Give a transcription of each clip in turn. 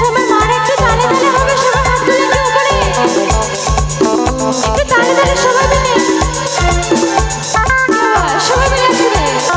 আমার মার একটু তালে তালে হবে, সবাই হাত তুলে একটু উপরে, একটু তালে তালে সবাই মিলে, সবাই মিলে একসাথে।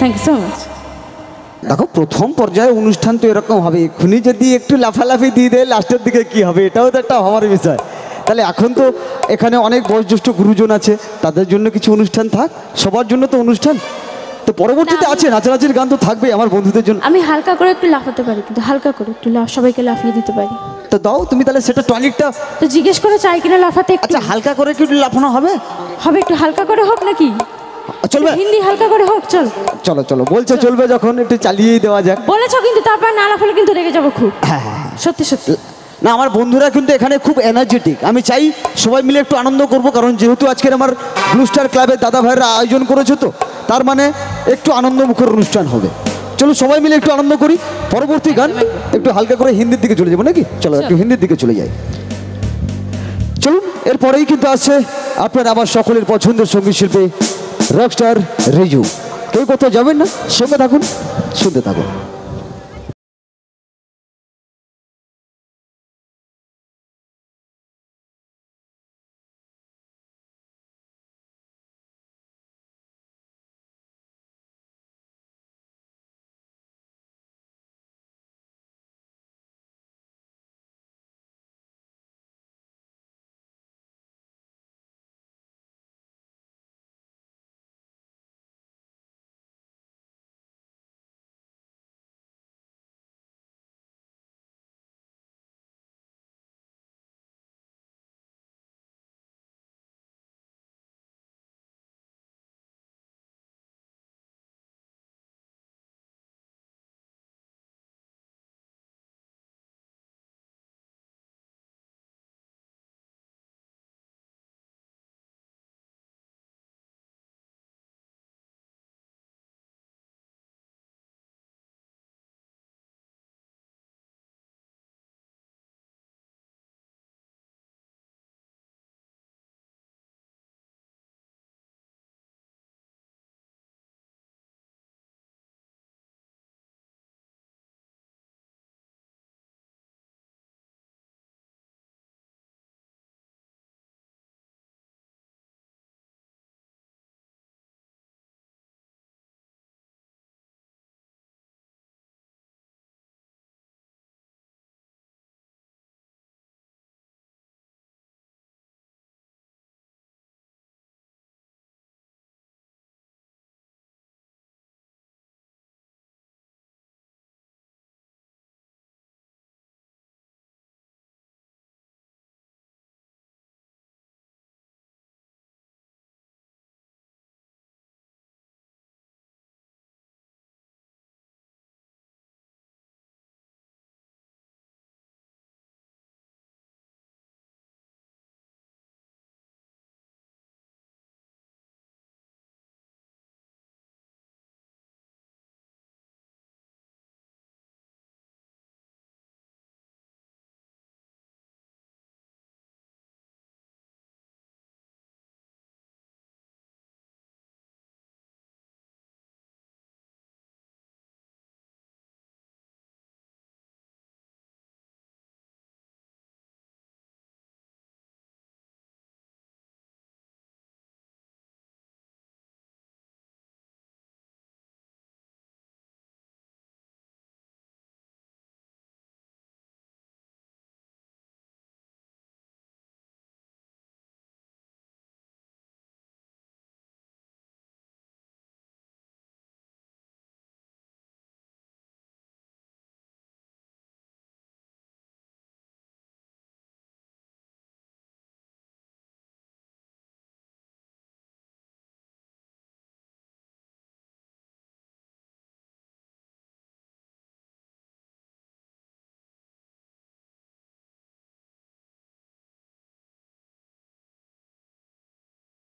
Thank you so much. দেখো প্রথম পর্যায়ে অনুষ্ঠান তো এরকম হবে, এক্ষুনি যদি একটু লাফালাফি দিয়ে দেয় লাস্টের দিকে কি হবে, এটাও তো একটা হওয়ার বিষয়। তাহলে এখন তো এখানে অনেক বয়োজ্যেষ্ঠ গুরুজন আছে, তাদের জন্য কিছু অনুষ্ঠান থাক, সবার জন্য তো অনুষ্ঠান তো পরবর্তীতে আছে, নাচানাচির গান তো থাকবেই আমার বন্ধুদের জন্য। আমি হালকা করে একটু লাফাতে পারি, কিন্তু হালকা করে একটু সবাইকে লাফিয়ে দিতে পারি। তো দাও তুমি তাহলে সেটা টনিকটা তো জিজ্ঞেস করে চাই কিনা লাফাতে। আচ্ছা হালকা করে কি লাফানো হবে? হবে, একটু হালকা করে হোক নাকি? চলবে, হিন্দি হালকা করে হোক। চল চলো চলো, বলছে চলবে যখন একটু চালিয়েই দেওয়া যাক। বলেছো কিন্তু তারপর না লাফালে কিন্তু রেগে যাবো খুব। হ্যাঁ হ্যাঁ সত্যি সত্যি। না আমার বন্ধুরা কিন্তু এখানে খুব এনার্জেটিক, আমি চাই সবাই মিলে একটু আনন্দ করব, কারণ যেহেতু আজকের আমার ব্লু স্টার ক্লাবের দাদা ভাইরা আয়োজন করেছে, তো তার মানে একটু আনন্দমুখর অনুষ্ঠান হবে। চলো সবাই মিলে একটু আনন্দ করি। পরবর্তী গান একটু হালকা করে হিন্দির দিকে চলে যাবো নাকি? চলো একটু হিন্দির দিকে চলে যাই। চলুন, এরপরেই কিন্তু আছে আপনার আমার সকলের পছন্দের সঙ্গীত শিল্পী রকস্টার রিজু। কেউ কোথাও যাবেন না, সঙ্গে থাকুন, শুনতে থাকুন।